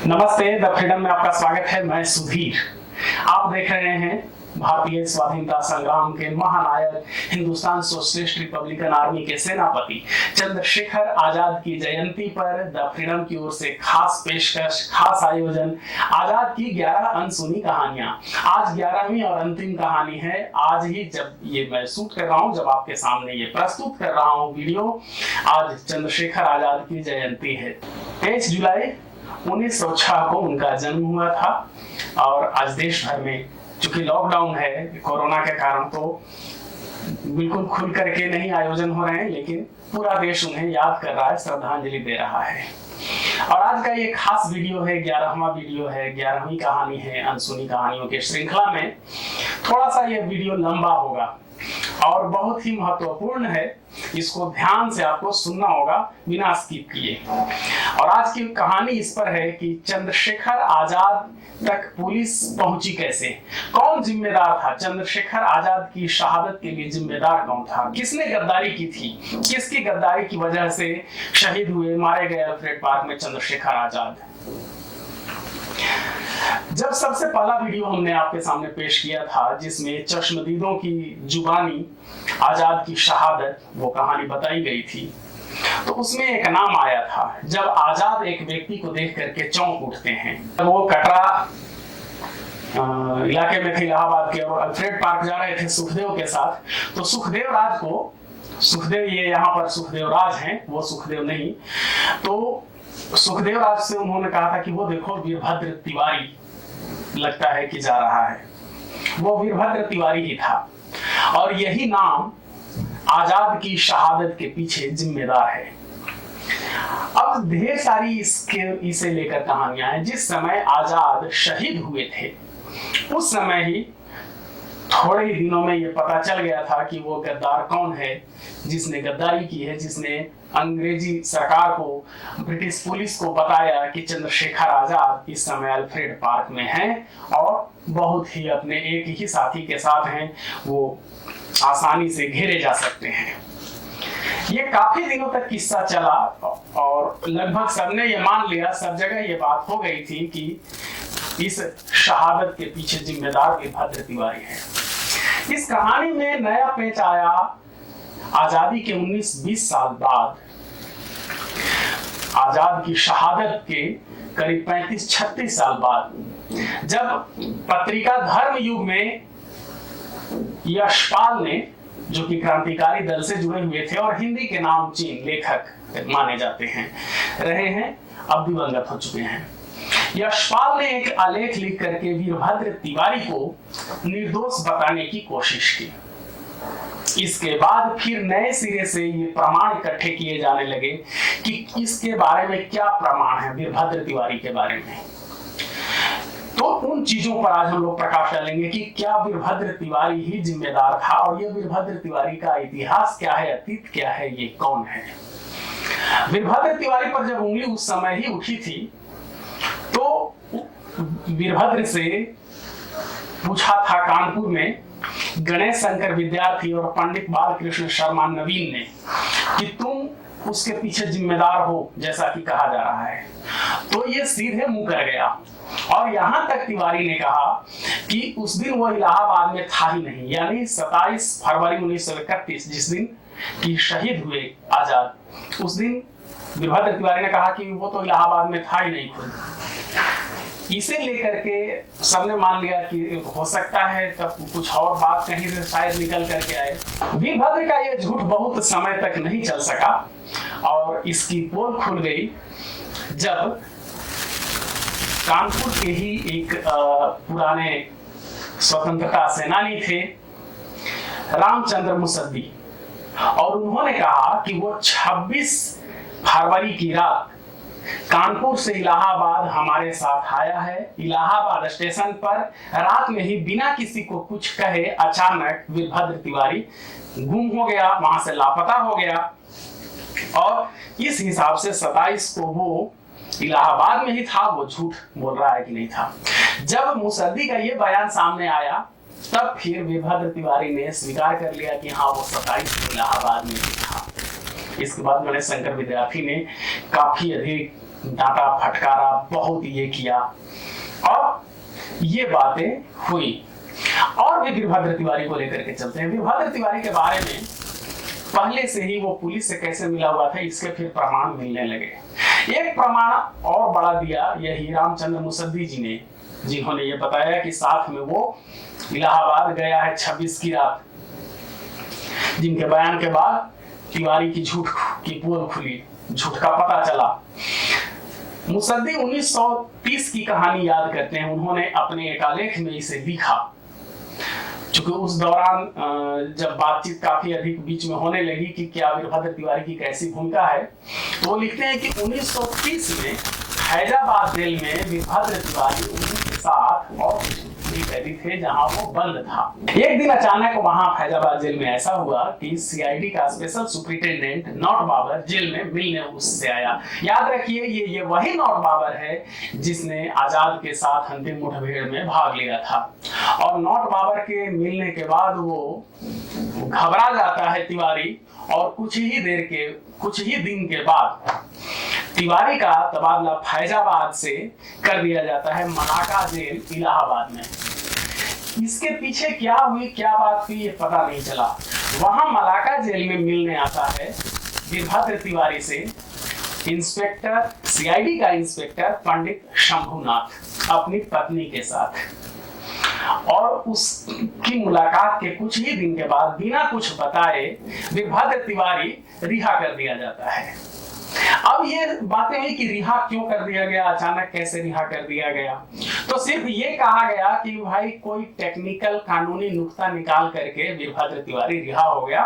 नमस्ते, the freedom में आपका स्वागत है। मैं सुधीर। आप देख रहे हैं भारतीय स्वाधीनता संग्राम के महानायक, हिंदुस्तान सोशलिस्ट रिपब्लिकन आर्मी के सेनापति चंद्रशेखर आजाद की जयंती पर द फ्रीडम की ओर से खास पेशकश, खास आयोजन, आजाद की 11 अनसुनी कहानियां। आज 11वीं और अंतिम कहानी है। आज ही जब ये मैं शूट कर रहा हूं, जब आपके सामने ये प्रस्तुत कर रहा हूं वीडियो, आज चंद्रशेखर आजाद की जयंती है। 23 जुलाई 1906 को उनका जन्म हुआ था और आज देश भर में चूंकि लॉकडाउन है कोरोना के कारण, तो बिल्कुल खुल करके नहीं आयोजन हो रहे हैं, लेकिन पूरा देश उन्हें याद कर रहा है, श्रद्धांजलि दे रहा है। और आज का ये खास वीडियो है, 11वां वीडियो है, 11वीं कहानी है अनसुनी कहानियों के श्रृंखला में। थोड़ा सा ये वीडियो लंबा होगा और बहुत ही महत्वपूर्ण है। इसको ध्यान से आपको सुनना होगा बिना स्किप किए। और आज की कहानी इस पर है कि चंद्रशेखर आजाद तक पुलिस पहुंची कैसे, कौन जिम्मेदार था, चंद्रशेखर आजाद की शहादत के लिए जिम्मेदार कौन था, किसने गद्दारी की थी, किसकी गद्दारी की वजह से शहीद हुए, मारे गए अल्फ्रेड पार्क में चंद्रशेखर आजाद। जब सबसे पहला वीडियो हमने आपके सामने पेश किया था, जिसमें चश्मदीदों की जुबानी आजाद की शहादत, वो कहानी बताई गई थी, तो उसमें एक नाम आया था। जब आजाद एक व्यक्ति को देख करके चौंक उठते हैं, तब वो कटरा इलाके में थे, इलाहाबाद के, और अल्फ्रेड पार्क जा रहे थे सुखदेव के साथ। तो सुखदेव राज को, सुखदेव ये यहाँ पर सुखदेव राज हैं, वो सुखदेव नहीं, तो सुखदेव राज से उन्होंने कहा था कि वो देखो वीरभद्र तिवारी लगता है कि जा रहा है। वो वीरभद्र तिवारी ही था और यही नाम आजाद की शहादत के पीछे जिम्मेदार है। अब ढेर सारी इसे लेकर कहानियां हैं। जिस समय आजाद शहीद हुए थे, उस समय ही थोड़े ही दिनों में ये पता चल गया था कि वो गद्दार कौन है, जिसने गद्दारी की है, जिसने अंग्रेजी सरकार को, ब्रिटिश पुलिस को बताया कि चंद्रशेखर आजाद इस समय अल्फ्रेड पार्क में हैं और बहुत ही अपने एक ही साथी के साथ हैं, वो आसानी से घेरे जा सकते हैं। ये काफी दिनों तक किस्सा चला और लगभग सबने ये मान लिया, सब जगह ये बात हो गई थी कि इस शहादत के पीछे जिम्मेदार वीरभद्र तिवारी है। इस कहानी में नया पेच आया आजादी के 19-20 साल बाद, आजाद की शहादत के करीब 35-36 साल बाद, जब पत्रिका धर्म युग में यशपाल ने, जो कि क्रांतिकारी दल से जुड़े हुए थे और हिंदी के नामचीन लेखक माने जाते हैं, रहे हैं, अब दिवंगत हो चुके हैं, यशपाल ने एक आलेख लिख करके वीरभद्र तिवारी को निर्दोष बताने की कोशिश की। इसके बाद फिर नए सिरे से ये प्रमाण इकट्ठे किए जाने लगे कि इसके बारे में क्या प्रमाण है, वीरभद्र तिवारी के बारे में। तो उन चीजों पर आज हम लोग प्रकाश डालेंगे कि क्या वीरभद्र तिवारी ही जिम्मेदार था, और ये वीरभद्र तिवारी का इतिहास क्या है, अतीत क्या है, ये कौन है। वीरभद्र तिवारी पर जब उंगली उस समय ही उठी थी, तो वीरभद्र से पूछा था कानपुर में गणेश शंकर विद्यार्थी और पंडित बालकृष्ण शर्मा नवीन ने कि तुम उसके पीछे जिम्मेदार हो, जैसा कि कहा जा रहा है। तो ये सीधे मुंह कर गया और यहां तक तिवारी ने कहा कि उस दिन वो इलाहाबाद में था ही नहीं, यानी 27 फरवरी 1931 जिस दिन की शहीद हुए आजाद, उस दिन वीरभद्र तिवारी ने कहा कि वो तो इलाहाबाद में था ही नहीं खुद। इसे लेकर के सबने मान लिया कि हो सकता है तब कुछ और बात कहीं से शायद निकल करके आए। वीरभद्र का यह झूठ बहुत समय तक नहीं चल सका और इसकी पोल खुल गई जब कानपुर के ही एक पुराने स्वतंत्रता सेनानी थे, रामचंद्र मुसद्दी, और उन्होंने कहा कि वो 26 फरवरी की रात कानपुर से इलाहाबाद हमारे साथ आया है। इलाहाबाद स्टेशन पर रात में ही बिना किसी को कुछ कहे अचानक वीरभद्र तिवारी गुम हो गया, वहां से लापता हो गया, और इस हिसाब से 27 को वो इलाहाबाद में ही था। वो झूठ बोल रहा है कि नहीं था। जब मुसद्दी का ये बयान सामने आया, तब फिर वीरभद्र तिवारी ने स्वीकार कर लिया कि हाँ वो 27 को इलाहाबाद में ही था। इसके बाद गणेश शंकर विद्यार्थी ने काफी अधिक डांटा फटकारा, बहुत ये किया और ये बातें हुई। और भी वीरभद्र तिवारी को लेकर के चलते हैं। वीरभद्र तिवारी के बारे में पहले से ही वो पुलिस से कैसे मिला हुआ था, इसके फिर प्रमाण मिलने लगे। एक प्रमाण और बड़ा दिया यही रामचंद्र मुसद्दी जी ने, जिन्होंने ये बताया कि साथ में वो इलाहाबाद गया है 26 की रात, जिनके बयान के बाद तिवारी की झूठ की पोल खुली, झूठ का पता चला। मुसद्दी 1930 की कहानी याद करते हैं। उन्होंने अपने एक आलेख में इसे लिखा, चूंकि उस दौरान जब बातचीत काफी अधिक बीच में होने लगी कि क्या वीरभद्र तिवारी की कैसी भूमिका है, तो वो लिखते हैं कि 1930 में फैजाबाद जेल में वीरभद्र तिवारी उनके साथ और कैदी थे जहां वो बंद था। एक दिन अचानक वहां फैजाबाद जेल में ऐसा हुआ कि सीआईडी का स्पेशल सुपरिटेंडेंट नौट बाबर जेल में मिलने उससे आया। याद रखिए ये वही नौट बाबर है जिसने आजाद के साथ अंतिम मुठभेड़ में भाग लिया था। और नौट बाबर के मिलने के बाद वो घबरा जाता है तिवारी, और कुछ ही दिन के बाद तिवारी का तबादला फैजाबाद से कर दिया जाता है मलाका जेल इलाहाबाद में। इसके पीछे क्या बात हुई ये पता नहीं चला। वहां मलाका जेल में मिलने आता है वीरभद्र तिवारी से इंस्पेक्टर, सीआईडी का इंस्पेक्टर पंडित शंभुनाथ अपनी पत्नी के साथ, और उसकी मुलाकात के कुछ ही दिन के बाद बिना कुछ बताए वीरभद्र तिवारी रिहा कर दिया जाता है। अब ये बातें हुई कि रिहा क्यों कर दिया गया, अचानक कैसे रिहा कर दिया गया, तो सिर्फ ये कहा गया कि भाई कोई टेक्निकल कानूनी नुक्ता निकाल करके वीरभद्र तिवारी रिहा हो गया।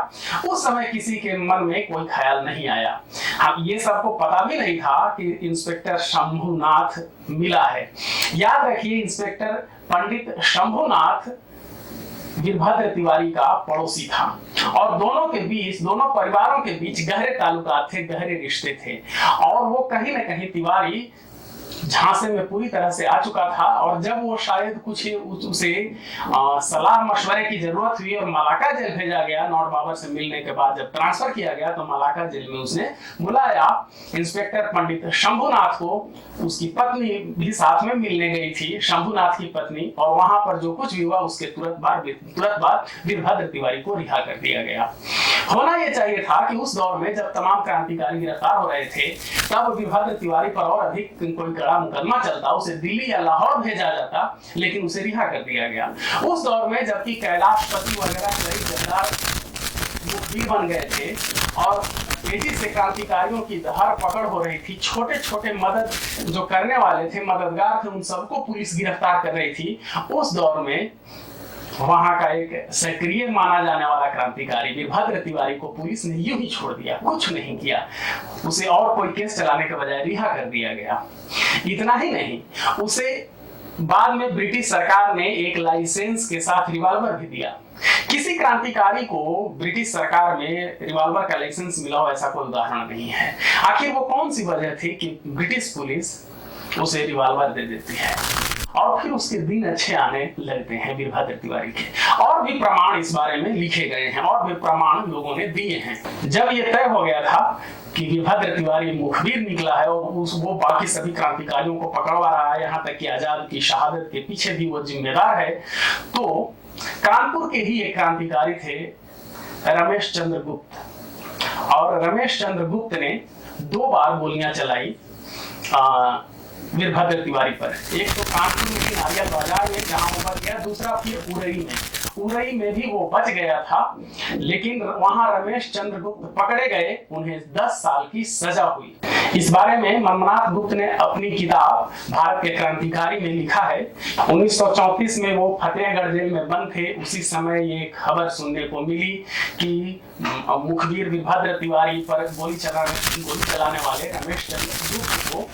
उस समय किसी के मन में कोई ख्याल नहीं आया। हाँ, ये सबको पता भी नहीं था कि इंस्पेक्टर शंभुनाथ मिला है। याद रखिए, इंस्पेक्टर पंडित शंभुनाथ वीरभद्र तिवारी का पड़ोसी था, और दोनों परिवारों के बीच गहरे ताल्लुकात थे, गहरे रिश्ते थे। और वो कहीं न कहीं तिवारी झांसे में पूरी तरह से आ चुका था, और जब वो शायद कुछ उसे सलाह मशवरे की जरूरत हुई और मलाका जेल भेजा गया, नौट बाबर से मिलने के बाद जब ट्रांसफर किया गया तो मलाका जेल में उसने बुलाया इंस्पेक्टर पंडित शंभुनाथ को। उसकी पत्नी भी साथ में मिलने गई थी, शंभुनाथ की पत्नी, और वहां पर जो कुछ भी हुआ उसके तुरंत बाद वीरभद्र तिवारी को रिहा कर दिया गया। होना यह चाहिए था कि उस दौर में जब तमाम क्रांतिकारी गिरफ्तार हो रहे थे, तब वीरभद्र तिवारी पर और अधिक कोई कड़ा मुकदमा चलता, उसे दिल्ली या लाहौर भेजा जाता, लेकिन उसे रिहा कर दिया गया। उस दौर में जबकि कैलाशपति वगैरह कई जगह मुखबिर बन गए थे और तेजी से क्रांतिकारियों की धर पकड़ हो रही थी, छोटे छोटे मदद जो करने वाले थे, मददगार थे, उन सबको पुलिस गिरफ्तार कर रही थी। उस दौर में वहां का एक सक्रिय माना जाने वाला क्रांतिकारी वीरभद्र तिवारी को पुलिस ने यूं ही छोड़ दिया, कुछ नहीं किया। उसे और कोई केस चलाने के बजाय रिहा कर दिया गया। इतना ही नहीं, उसे बाद में ब्रिटिश सरकार ने एक लाइसेंस के साथ रिवॉल्वर भी दिया। किसी क्रांतिकारी को ब्रिटिश सरकार में रिवॉल्वर का लाइसेंस मिला हो ऐसा कोई उदाहरण नहीं है। आखिर वो कौन सी वजह थी कि ब्रिटिश पुलिस उसे रिवॉल्वर दे देती है? और फिर उसके दिन अच्छे आने लगते हैं वीरभद्र तिवारी के। और भी प्रमाण इस बारे में लिखे गए हैं, और भी प्रमाण लोगों ने दिए हैं। जब ये तय हो गया था कि वीरभद्र तिवारी मुखबिर निकला है और वो बाकी सभी क्रांतिकारियों को पकड़वा रहा है, यहाँ तक कि आजाद की शहादत के पीछे भी वो जिम्मेदार है, तो कानपुर के ही एक क्रांतिकारी थे रमेश चंद्र गुप्त। और रमेश चंद्र गुप्त ने 2 बार गोलियां चलाई वीरभद्र तिवारी पर। एक तो कानपुर में नारियल बाजार में जहां वो बच गया, दूसरा फिर उरई में भी वो बच गया था, लेकिन वहां रमेश चंद्र गुप्त पकड़े गए, उन्हें 10 साल की सजा हुई। इस बारे में मन्मनाथ गुप्त ने अपनी किताब भारत के क्रांतिकारी में लिखा है। 1934 में वो फतेहगढ़ जेल में बंद थे। उसी समय ये खबर सुनने को मिली कि मुखबिर वीरभद्र तिवारी पर गोली चलाने वाले रमेश चंद्र गुप्त को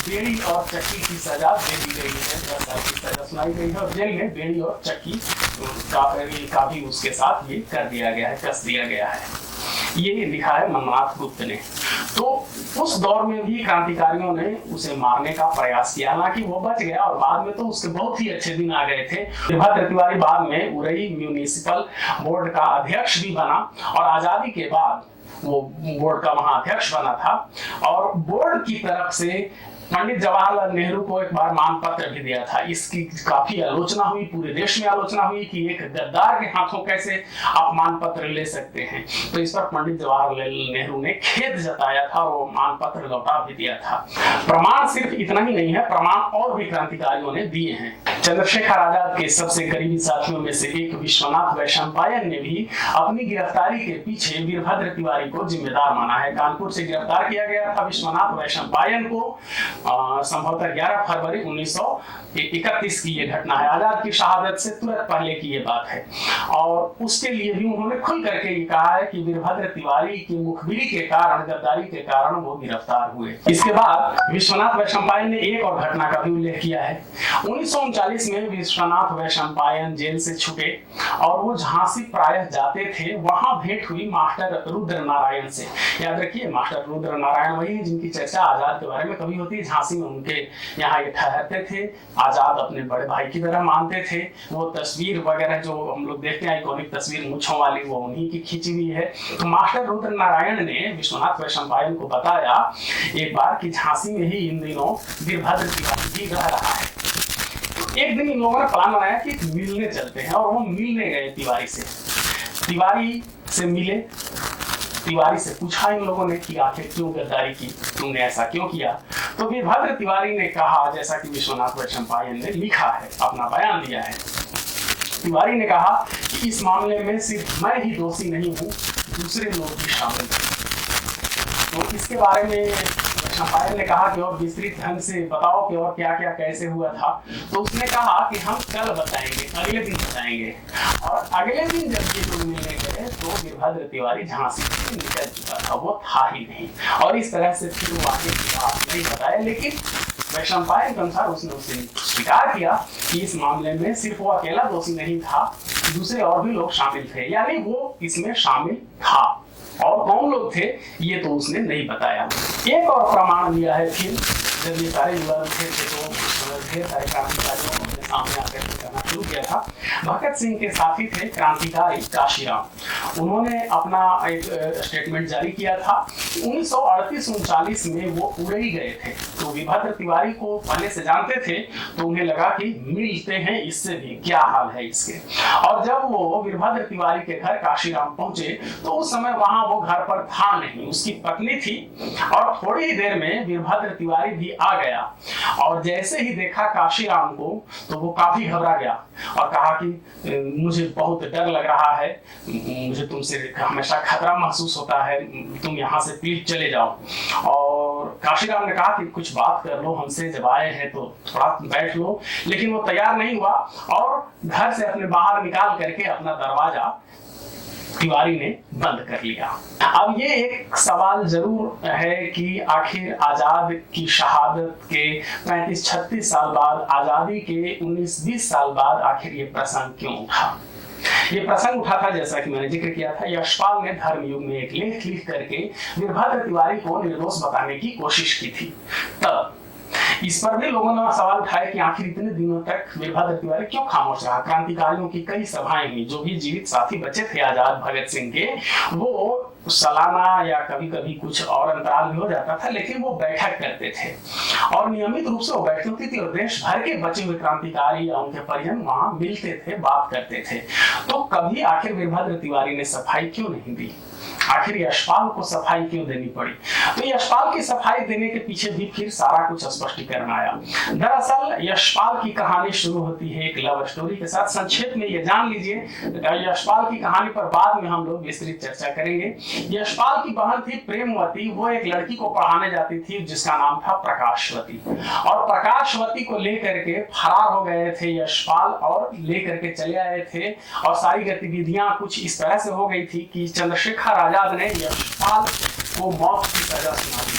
बेड़ी और चक्की की सजा दे दी गई है। 10 साल की सजा सुनाई गई है और जेल में बेड़ी और चक्की का भी उसके साथ ये कर दिया गया है, कस दिया गया है। ये लिखा है मन्मनाथ गुप्त ने। तो उस दौर में भी क्रांतिकारियों ने उसे मारने का प्रयास किया, हालांकि वो बच गया और बाद में तो उसके बहुत ही अच्छे दिन आ गए थे। वीरभद्र तिवारी बाद में उरई म्यूनिसिपल बोर्ड का अध्यक्ष भी बना और आजादी के बाद वो बोर्ड का वहां अध्यक्ष बना था, और बोर्ड की तरफ से पंडित जवाहरलाल नेहरू को एक बार मान पत्र भी दिया था। इसकी काफी आलोचना हुई, पूरे देश में आलोचना हुई कि एक गद्दार के हाथों कैसे आप मान पत्र ले सकते हैं। तो इस पर पंडित जवाहरलाल नेहरू ने खेद जताया था और वो मान पत्र लौटा भी दिया था। प्रमाण सिर्फ इतना ही नहीं है, प्रमाण और भी क्रांतिकारियों ने दिए हैं। चंद्रशेखर आजाद के सबसे करीबी साथियों में से एक विश्वनाथ वैशंपायन ने भी अपनी गिरफ्तारी के पीछे वीरभद्र तिवारी को जिम्मेदार माना है। कानपुर से गिरफ्तार किया गया था विश्वनाथ वैशंपायन को, संभवतः 11 फरवरी 1931 की ये घटना है। आजाद की शहादत से तुरंत पहले की ये बात है, और उसके लिए भी उन्होंने खुल करके ये कहा है कि वीरभद्र तिवारी की मुखबिरी के कारण, गद्दारी के कारण वो गिरफ्तार हुए। इसके बाद विश्वनाथ वैशंपायन ने एक और घटना का भी उल्लेख किया है। 1939 में विश्वनाथ वैशंपायन जेल से छूटे और वो झांसी प्रायः जाते थे। वहां भेंट हुई मास्टर रुद्र नारायण से। याद रखिए, मास्टर रुद्र नारायण वही है जिनकी चर्चा आजाद के बारे में कभी होती है। झांसी में उनके यहाँ ये ठहरते थे। आजाद अपने बड़े भाई की तरह मानते थे। वो तस्वीर वगैरह जो हम लोग देखते हैं, आइकॉनिक तस्वीर मूंछों वाली, वो उन्हीं की खींची हुई है। तो मास्टर रुद्र नारायण ने विश्वनाथ वैशंपायन को बताया एक बार कि झांसी में ही इन दिनों वीरभद्र तिवारी भी रह रहा है। एक दिन इन लोगों ने प्लान बनाया कि मिलने चलते हैं, और वो मिलने गए तिवारी से मिले। तिवारी से पूछा इन लोगों ने कि आखिर क्यों गद्दारी की, तुमने ऐसा क्यों किया। तो वीरभद्र तिवारी ने कहा, जैसा कि विश्वनाथ वैशंपायन ने लिखा है, अपना बयान दिया है। तिवारी ने कहा कि इस मामले में सिर्फ मैं ही दोषी नहीं हूं, दूसरे लोग भी शामिल हैं। तो इसके बारे में वैशंपायन ने कहा कि और विस्तृत ढंग से बताओ कि और क्या क्या कैसे हुआ था। तो उसने कहा कि हम कल बताएंगे, अगले दिन बताएंगे। और अगले दिन जब ये लोग मिलने गए तो वीरभद्र तिवारी झांसी से निकल चुका था, वो था ही नहीं। और इस तरह से फिर वो आगे की बात नहीं बताया, लेकिन वैशंपायन के अनुसार उसने उसे स्वीकार किया कि इस मामले में सिर्फ वो अकेला दोषी नहीं था, दूसरे और भी लोग शामिल थे, यानी वो इसमें शामिल था। और कौन लोग थे ये तो उसने नहीं बताया। एक और प्रमाण दिया है फिर, जब ये सारे युवा थे तो ढेर सारे क्रांतिकारियों ने सामने आकर करना शुरू किया था। भगत सिंह के साथी थे क्रांतिकारी काशीराम। उन्होंने अपना एक स्टेटमेंट जारी किया था। 1938-39 में वो उड़ई गए थे। तो वीरभद्र तिवारी को पहले से जानते थे, तो उन्हें लगा कि मिलते हैं इससे भी, क्या हाल है इसके। और जब वो वीरभद्र तिवारी के घर काशीराम पहुंचे तो उस समय वहां वो घर पर था नहीं, उसकी पत्नी थी। और थोड़ी ही देर में वीरभद्र तिवारी भी आ गया, और जैसे ही देखा काशीराम को तो वो काफी घबरा गया और कहा कि मुझे बहुत डर लग रहा है, मुझे तुमसे हमेशा खतरा महसूस होता है, तुम यहाँ से प्लीज चले जाओ। और काशीराम ने कहा कि कुछ बात कर लो हमसे, जब आए हैं तो थोड़ा बैठ लो। लेकिन वो तैयार नहीं हुआ और घर से अपने बाहर निकाल करके अपना दरवाजा तिवारी ने बंद कर लिया। अब ये एक सवाल जरूर है कि आखिर आजाद की शहादत के 35-36 साल बाद, आजादी के 19-20 साल बाद आखिर ये प्रसंग क्यों उठा। ये प्रसंग उठा था, जैसा कि मैंने जिक्र किया था, यशपाल ने धर्मयुग में एक लेख लिख करके वीरभद्र तिवारी को निर्दोष बताने की कोशिश की थी। तब इस पर भी लोगों ने सवाल उठाया कि आखिर इतने दिनों तक वीरभद्र तिवारी क्यों खामोश रहा। क्रांतिकारियों की कई सभाएं हुई, जो भी जीवित साथी बचे थे आजाद भगत सिंह के, वो सालाना या कभी कभी कुछ और अंतराल भी हो जाता था, लेकिन वो बैठक करते थे और नियमित रूप से वो बैठक होती थी और देश भर के बचे हुए क्रांतिकारी या उनके परिजन वहां मिलते थे, बात करते थे। तो कभी आखिर वीरभद्र तिवारी ने सफाई क्यों नहीं दी, आखिर यशपाल को सफाई क्यों देनी पड़ी। तो यशपाल की सफाई देने के पीछे भी फिर सारा कुछ स्पष्टीकरण आया। दरअसल यशपाल की कहानी शुरू होती है एक लव स्टोरी के साथ। संक्षेप में ये जान लीजिए, यशपाल की कहानी पर बाद में हम लोग विस्तृत चर्चा करेंगे। यशपाल की बहन थी प्रेमवती, वो एक लड़की को पढ़ाने जाती थी जिसका नाम था प्रकाशवती, और प्रकाशवती को लेकर के फरार हो गए थे यशपाल और लेकर के चले आए थे। और सारी गतिविधियां कुछ इस तरह से हो गई थी कि चंद्रशेखर आजाद ने यशपाल को मौत की सजा सुना दी।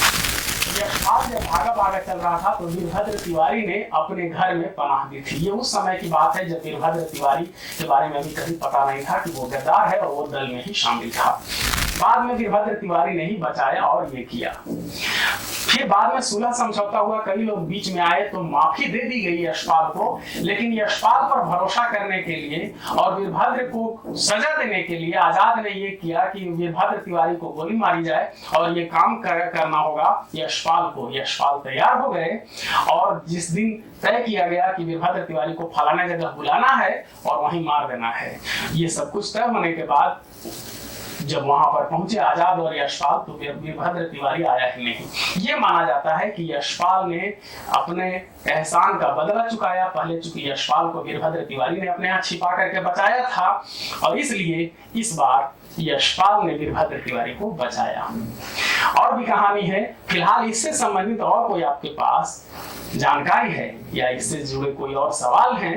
यशपाल जब भागा भागा चल रहा था तो वीरभद्र तिवारी ने अपने घर में पनाह दी थी। ये उस समय की बात है जब वीरभद्र तिवारी के बारे में अभी कभी पता नहीं था कि वो गद्दार है और वो दल में ही शामिल था। बाद में वीरभद्र तिवारी ने ही बचाया और ये किया। फिर बाद में सुलह समझौता हुआ, कई लोग बीच में आए तो माफी दे दी गई यशपाल को, लेकिन यशपाल पर भरोसा करने के लिए और वीरभद्र को सजा देने के लिए आजाद ने ये किया कि वीरभद्र तिवारी को गोली मारी जाए और ये काम करना होगा यशपाल को। यशपाल तैयार हो गए और जिस दिन तय किया गया कि वीरभद्र तिवारी को फलाना जगह बुलाना है और वहीं मार देना है, ये सब कुछ तय होने के बाद जब वहां पर पहुंचे आजाद और यशपाल, तो वीरभद्र तिवारी आया ही नहीं। ये माना जाता है कि यशपाल ने अपने एहसान का बदला चुकाया। पहले चूंकि यशपाल को वीरभद्र तिवारी ने अपने यहाँ छिपा करके बचाया था और इसलिए इस बार यशपाल ने वीरभद्र तिवारी को बचाया। और भी कहानी है। फिलहाल इससे संबंधित और कोई आपके पास जानकारी है या इससे जुड़े कोई और सवाल हैं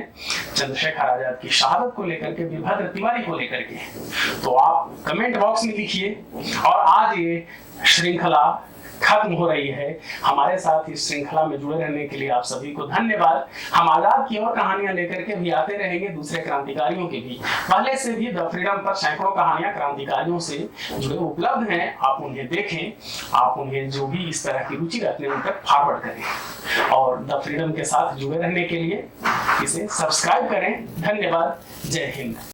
चंद्रशेखर आजाद की शहादत को लेकर के, वीरभद्र तिवारी को लेकर के, तो आप कमेंट बॉक्स में लिखिए। और आज ये श्रृंखला खत्म हो रही है। हमारे साथ इस श्रृंखला में जुड़े रहने के लिए आप सभी को धन्यवाद। हम आजाद की और कहानियां लेकर के भी आते रहेंगे, दूसरे क्रांतिकारियों के भी। पहले से भी द फ्रीडम पर सैकड़ों कहानियां क्रांतिकारियों से जुड़े उपलब्ध हैं, आप उन्हें देखें, आप उन्हें जो भी इस तरह की रुचि रखते हैं उन तक फॉरवर्ड करें और द फ्रीडम के साथ जुड़े रहने के लिए इसे सब्सक्राइब करें। धन्यवाद। जय हिंद।